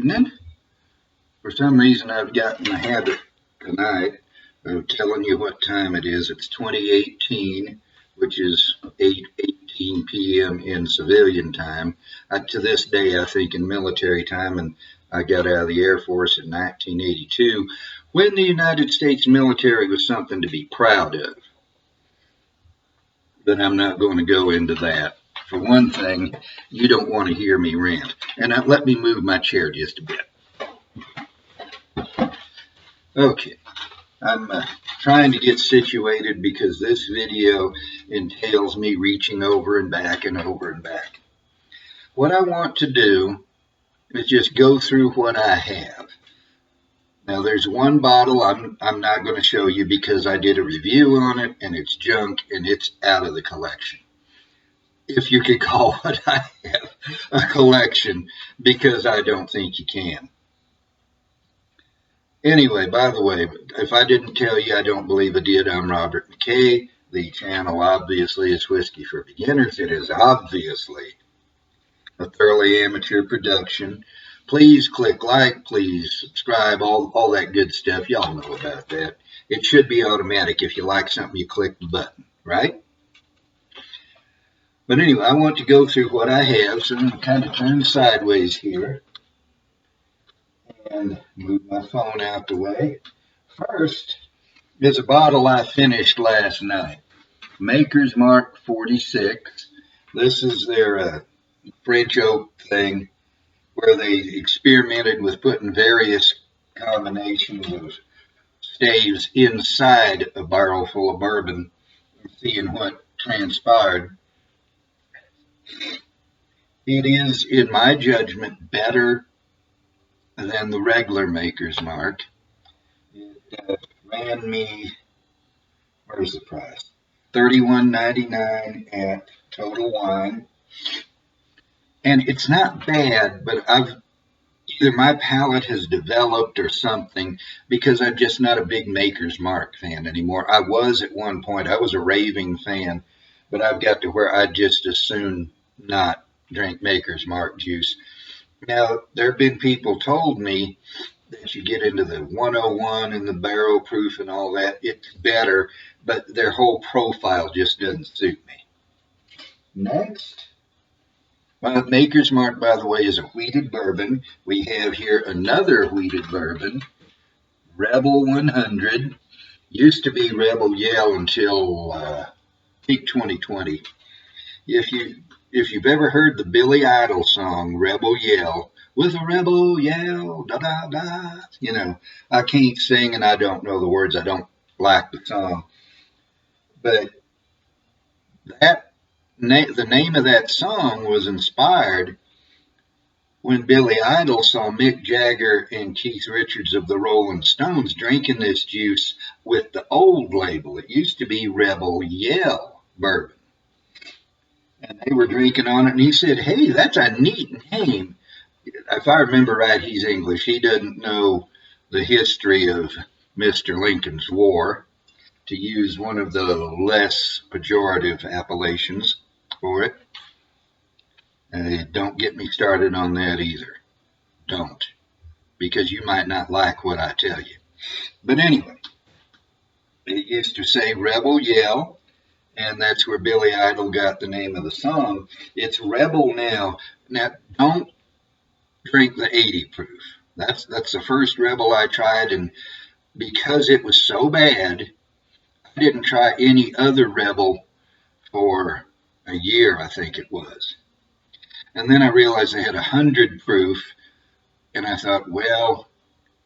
evening. For some reason, I've gotten the habit tonight of telling you what time it is. It's 2018, which is 8:18 p.m. in civilian time. To this day, I think in military time, and I got out of the Air Force in 1982, when the United States military was something to be proud of. But I'm not going to go into that. For one thing, you don't want to hear me rant. And let me move my chair just a bit. Okay, I'm trying to get situated because this video entails me reaching over and back and over and back. What I want to do is just go through what I have. Now there's one bottle I'm not going to show you because I did a review on it and it's junk and it's out of the collection. If you could call what I have a collection, because I don't think you can. Anyway, by the way, if I didn't tell you, I don't believe I did. I'm Robert McKay. The channel obviously is Whiskey for Beginners. It is obviously a thoroughly amateur production. Please click like, please subscribe, all that good stuff. Y'all know about that. It should be automatic. If you like something, you click the button, right? But anyway, I want to go through what I have, so I'm going to kind of turn sideways here and move my phone out the way. First is a bottle I finished last night. Maker's Mark 46. This is their French oak thing where they experimented with putting various combinations of staves inside a barrel full of bourbon and seeing what transpired. It is, in my judgment, better than the regular Maker's Mark. It ran me, where's the price? $31.99 at Total Wine. And it's not bad, but either my palate has developed or something, because I'm just not a big Maker's Mark fan anymore. I was at one point. I was a raving fan, but I've got to where I'd just as soon not drink Maker's Mark juice. Now, there have been people told me that you get into the 101 and the barrel proof and all that, it's better, but their whole profile just doesn't suit me. Next, Maker's Mark, by the way, is a wheated bourbon. We have here another wheated bourbon, Rebel 100. Used to be Rebel Yell until peak 2020. If you've ever heard the Billy Idol song, Rebel Yell, with a rebel yell, da da da, you know, I can't sing and I don't know the words. I don't like the song. But the name of that song was inspired when Billy Idol saw Mick Jagger and Keith Richards of the Rolling Stones drinking this juice with the old label. It used to be Rebel Yell bourbon. And they were drinking on it, and he said, hey, that's a neat name. If I remember right, he's English. He doesn't know the history of Mr. Lincoln's War, to use one of the less pejorative appellations for it. Don't get me started on that either. Don't. Because you might not like what I tell you. But anyway, it used to say Rebel Yell. And that's where Billy Idol got the name of the song. It's Rebel now. Now, don't drink the 80 proof. That's the first Rebel I tried, and because it was so bad, I didn't try any other Rebel for a year, I think it was. And then I realized they had 100 proof, and I thought, well,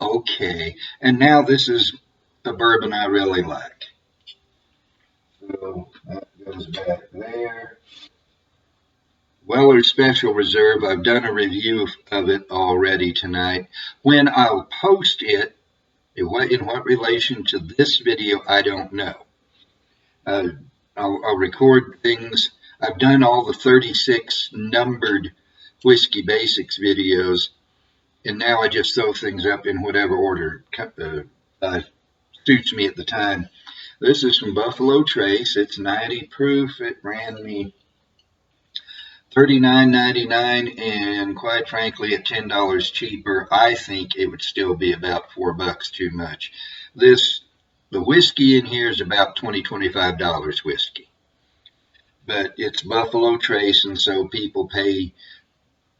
okay. And now this is a bourbon I really like. So that goes back there. Weller Special Reserve, I've done a review of it already tonight. When I'll post it, in what relation to this video, I don't know. I'll record things. I've done all the 36 numbered Whiskey Basics videos, and now I just throw things up in whatever order suits me at the time. This is from Buffalo Trace. It's 90 proof. It ran me $39.99, and quite frankly, at $10 cheaper, I think it would still be about $4 too much. The whiskey in here is about $25 whiskey, but it's Buffalo Trace, and so people pay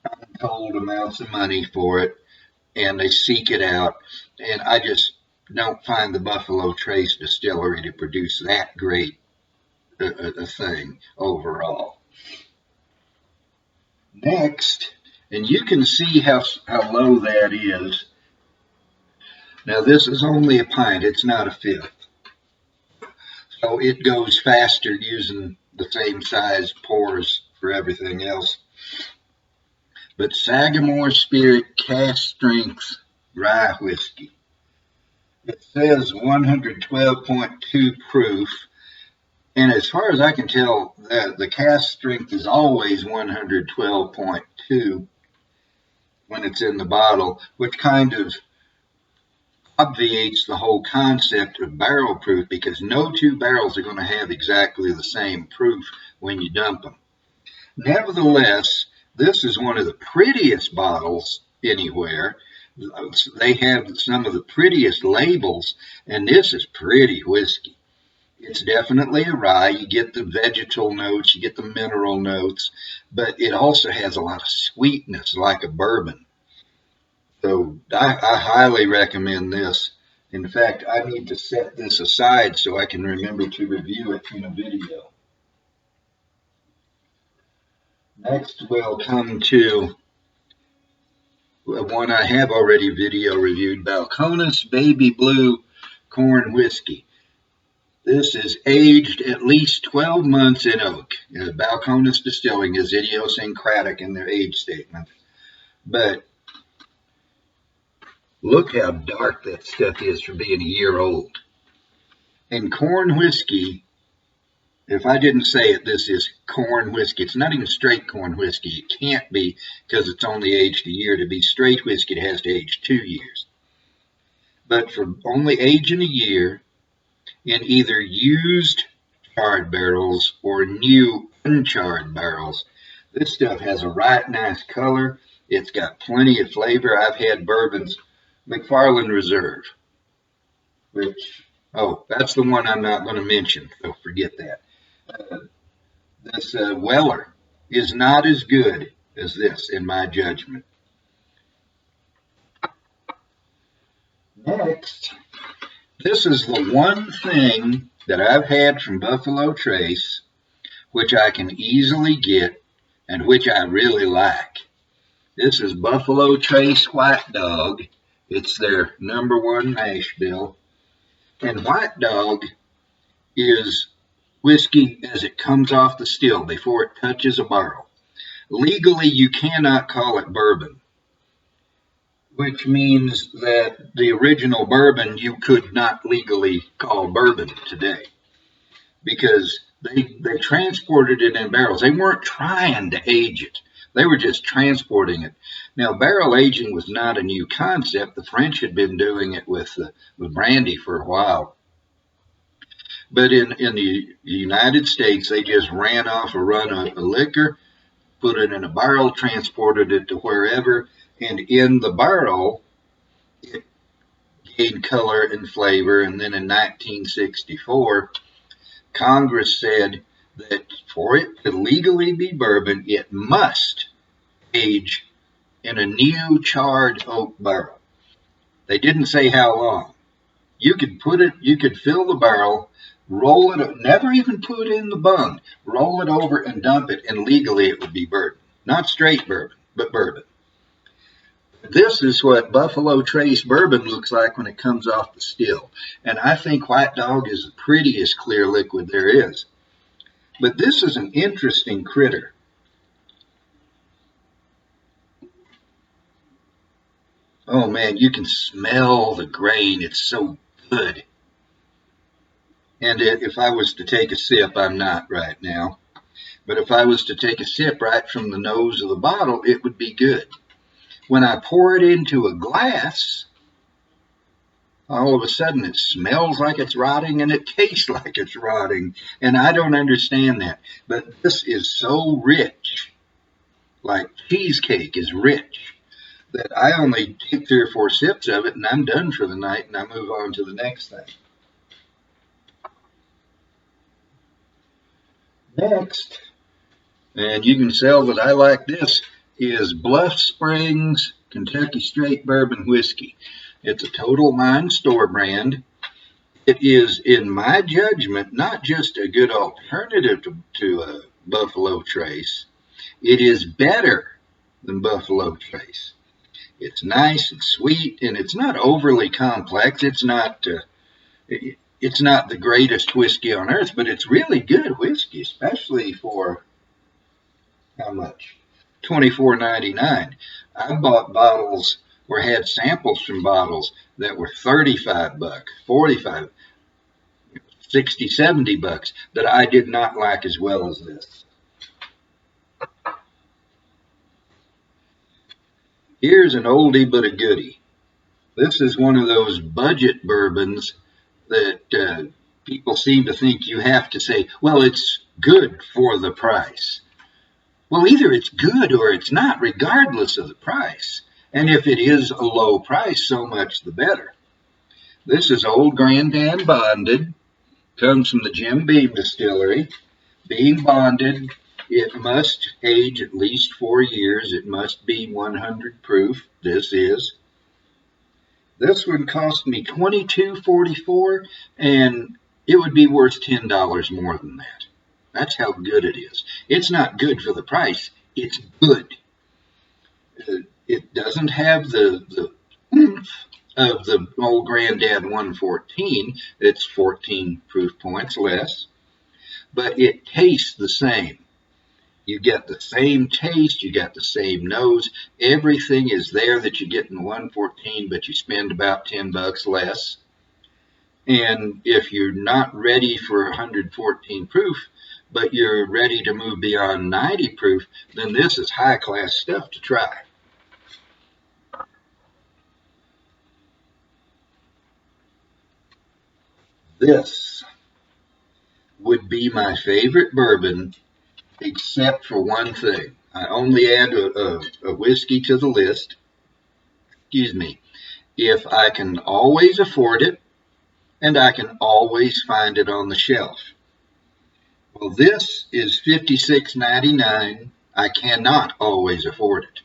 untold amounts of money for it, and they seek it out. And I just don't find the Buffalo Trace distillery to produce that great a thing overall. Next, and you can see how low that is. Now this is only a pint, it's not a fifth. So it goes faster using the same size pours for everything else. But Sagamore Spirit Cask Strength Rye Whiskey. It says 112.2 proof. And as far as I can tell, the cask strength is always 112.2 when it's in the bottle, which kind of obviates the whole concept of barrel proof, because no two barrels are going to have exactly the same proof when you dump them. Nevertheless, this is one of the prettiest bottles anywhere. They have some of the prettiest labels, and this is pretty whiskey. It's definitely a rye. You get the vegetal notes, you get the mineral notes, but it also has a lot of sweetness like a bourbon. So I highly recommend this. In fact, I need to set this aside so I can remember to review it in a video. Next, we'll come to one I have already video reviewed, Balcones Baby Blue Corn Whiskey. This is aged at least 12 months in oak. Balcones Distilling is idiosyncratic in their age statement. But look how dark that stuff is for being a year old. And corn whiskey, if I didn't say it, this is corn whiskey. It's not even straight corn whiskey. It can't be, because it's only aged a year. To be straight whiskey, it has to age 2 years. But for only aging a year, in either used charred barrels or new uncharred barrels, this stuff has a right nice color. It's got plenty of flavor. I've had bourbons, McFarland Reserve, which, oh, that's the one I'm not going to mention, so forget that. This Weller is not as good as this, in my judgment. Next, this is the one thing that I've had from Buffalo Trace, which I can easily get and which I really like. This is Buffalo Trace White Dog. It's their #1 mash bill. And White Dog is whiskey as it comes off the still before it touches a barrel. Legally, you cannot call it bourbon, which means that the original bourbon you could not legally call bourbon today, because they transported it in barrels. They weren't trying to age it. They were just transporting it. Now, barrel aging was not a new concept. The French had been doing it with brandy for a while. But in the United States, they just ran off a run of liquor, put it in a barrel, transported it to wherever, and in the barrel, it gained color and flavor. And then in 1964, Congress said that for it to legally be bourbon, it must age in a new charred oak barrel. They didn't say how long. You could fill the barrel, roll it, never even put it in the bung, roll it over and dump it, and legally it would be bourbon. Not straight bourbon, but bourbon. This is what Buffalo Trace bourbon looks like when it comes off the still. And I think White Dog is the prettiest clear liquid there is. But this is an interesting critter. Oh man, you can smell the grain. It's so good. And if I was to take a sip, I'm not right now, but if I was to take a sip right from the nose of the bottle, it would be good. When I pour it into a glass, all of a sudden it smells like it's rotting and it tastes like it's rotting. And I don't understand that. But this is so rich. like cheesecake is rich, that I only take 3 or 4 sips of it and I'm done for the night and I move on to the next thing. Next, and you can tell that I like this, is Bluff Springs Kentucky Straight Bourbon Whiskey. It's a Total Wine store brand. It is, in my judgment, not just a good alternative to Buffalo Trace. It is better than Buffalo Trace. It's nice and sweet, and it's not overly complex. It's not the greatest whiskey on earth, but it's really good whiskey, especially for how much? $24.99. I bought bottles or had samples from bottles that were $35, 45, 60, $70 that I did not like as well as this. Here's an oldie but a goodie. This is one of those budget bourbons that people seem to think you have to say, well, it's good for the price. Well, either it's good or it's not, regardless of the price. And if it is a low price, so much the better. This is Old Grandad Bonded. Comes from the Jim Beam Distillery. Being bonded, it must age at least 4 years. It must be 100 proof. This is. This one cost me $22.44, and it would be worth $10 more than that. That's how good it is. It's not good for the price. It's good. It doesn't have the oomph of the Old Grandad 114. It's 14 proof points less, but it tastes the same. You get the same taste, you got the same nose. Everything is there that you get in 114, but you spend about $10 less. And if you're not ready for 114 proof, but you're ready to move beyond 90 proof, then this is high class stuff to try. This would be my favorite bourbon, except for one thing. I only add a whiskey to the list. Excuse me. If I can always afford it, and I can always find it on the shelf. Well, this is $56.99. I cannot always afford it.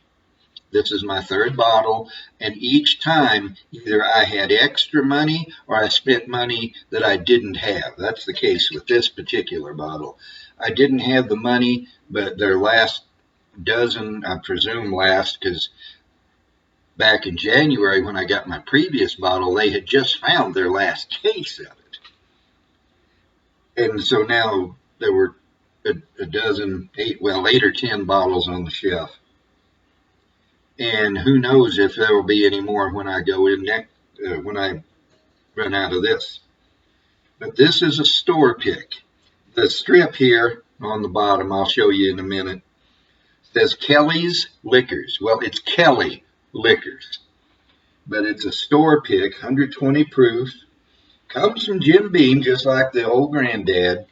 This is my third bottle, and each time either I had extra money or I spent money that I didn't have. That's the case with this particular bottle. I didn't have the money, but their last dozen, I presume last, because back in January when I got my previous bottle, they had just found their last case of it. And so now there were a dozen, 8 or 10 bottles on the shelf. And who knows if there will be any more when I go in next, when I run out of this. But this is a store pick. The strip here on the bottom, I'll show you in a minute, says Kelly's Liquors. Well, it's Kelly Liquors, but it's a store pick, 120 proof. Comes from Jim Beam, just like the Old Grandad,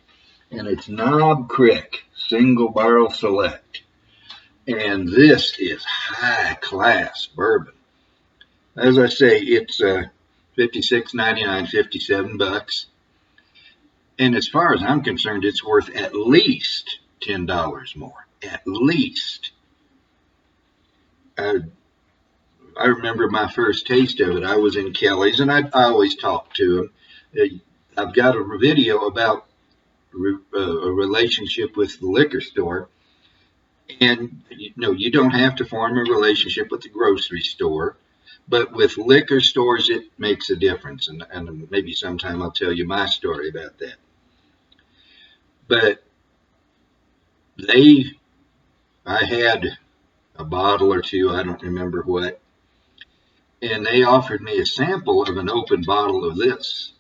and it's Knob Creek Single Barrel Select. And this is high class bourbon. As I say, it's $56.99, $57. And as far as I'm concerned, it's worth at least $10 more. At least. I remember my first taste of it. I was in Kelly's, and I always talk to them. I've got a video about a relationship with the liquor store. And, you don't have to form a relationship with the grocery store. But with liquor stores, it makes a difference. And maybe sometime I'll tell you my story about that. But I had a bottle or two, I don't remember what, and they offered me a sample of an open bottle of this.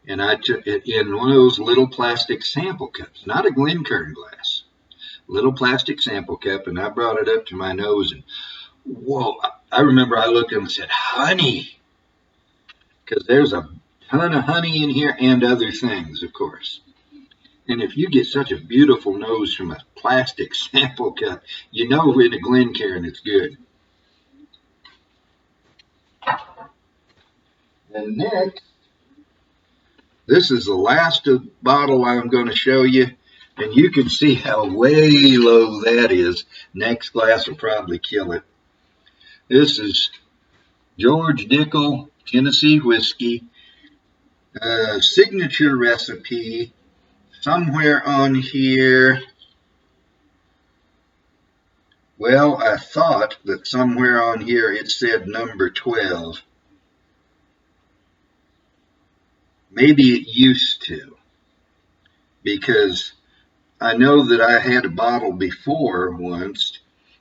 And I took it in one of those little plastic sample cups, not a Glencairn glass, little plastic sample cup, and I brought it up to my nose, and whoa, I remember I looked at it and said, honey, because there's a ton of honey in here and other things, of course. And if you get such a beautiful nose from a plastic sample cup, you know in a Glencairn it's good. And next, this is the last bottle I'm going to show you. And you can see how way low that is. Next glass will probably kill it. This is George Dickel Tennessee Whiskey. Signature recipe. Somewhere on here. Well, I thought that somewhere on here it said number 12. Maybe it used to. Because I know that I had a bottle before once,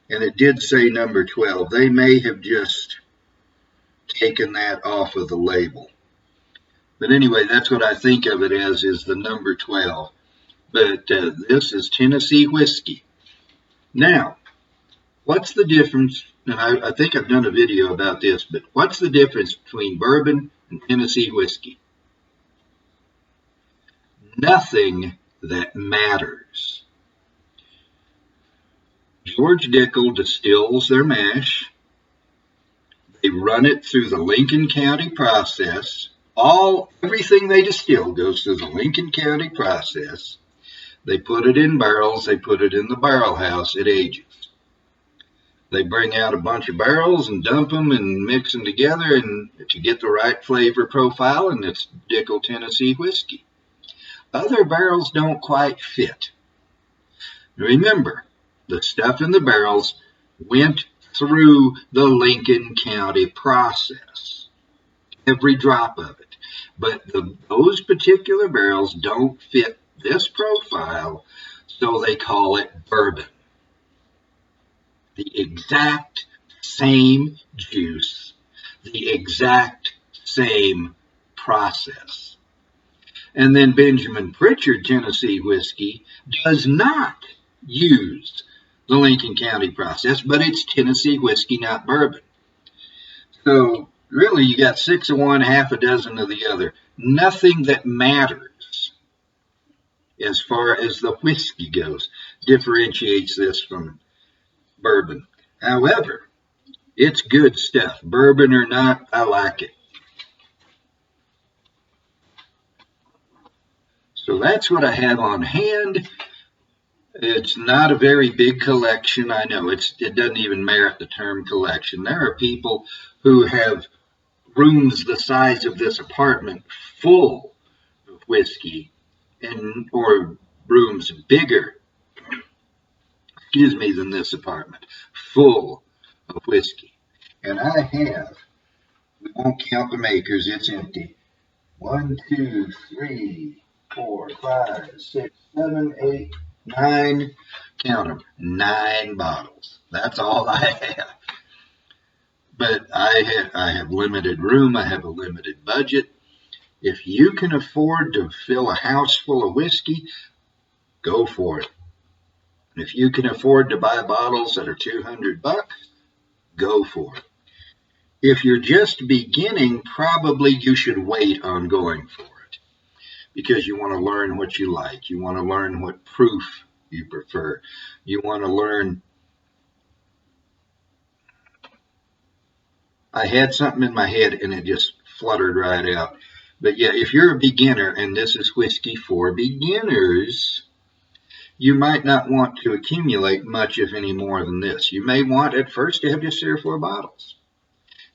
and it did say number 12. They may have just taken that off of the label. But anyway, that's what I think of it as, is the number 12. But this is Tennessee whiskey. Now, what's the difference? And I think I've done a video about this, but what's the difference between bourbon and Tennessee whiskey? Nothing that matters. George Dickel distills their mash. They run it through the Lincoln County process. Everything they distill goes through the Lincoln County process. They put it in barrels. They put it in the barrel house. It ages. They bring out a bunch of barrels and dump them and mix them together and to get the right flavor profile, and it's Dickel Tennessee whiskey. Other barrels don't quite fit. Remember, the stuff in the barrels went through the Lincoln County process, every drop of it. But those particular barrels don't fit this profile, so they call it bourbon. The exact same juice, the exact same process. And then Benjamin Pritchard Tennessee whiskey does not use the Lincoln County process, but it's Tennessee whiskey, not bourbon. So really you got 6 of one, half a dozen of the other. Nothing that matters as far as the whiskey goes differentiates this from bourbon. However, it's good stuff. Bourbon or not, I like it. So that's what I have on hand. It's not a very big collection. I know it doesn't even merit the term collection. There are people who have rooms the size of this apartment full of whiskey, or rooms bigger, than this apartment, full of whiskey. And I have, we won't count the makers, it's empty. 1, 2, 3, 4, 5, 6, 7, 8, 9, count them, 9 bottles. That's all I have. But I have limited room, I have a limited budget. If you can afford to fill a house full of whiskey, go for it. If you can afford to buy bottles that are $200, go for it. If you're just beginning, probably you should wait on going for it, because you want to learn what you like. You want to learn what proof you prefer. You want to learn. I had something in my head and it just fluttered right out. But yeah, if you're a beginner and this is whiskey for beginners, you might not want to accumulate much, if any, more than this. You may want at first to have just 3 or 4 bottles.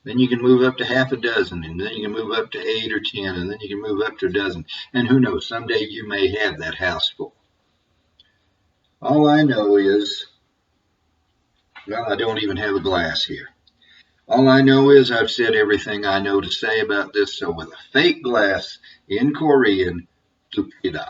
Then you can move up to half a dozen, and then you can move up to 8 or 10, and then you can move up to a dozen. And who knows, someday you may have that house full. All I know is, well, I don't even have a glass here. All I know is I've said everything I know to say about this, so with a fake glass in Korean, tukida.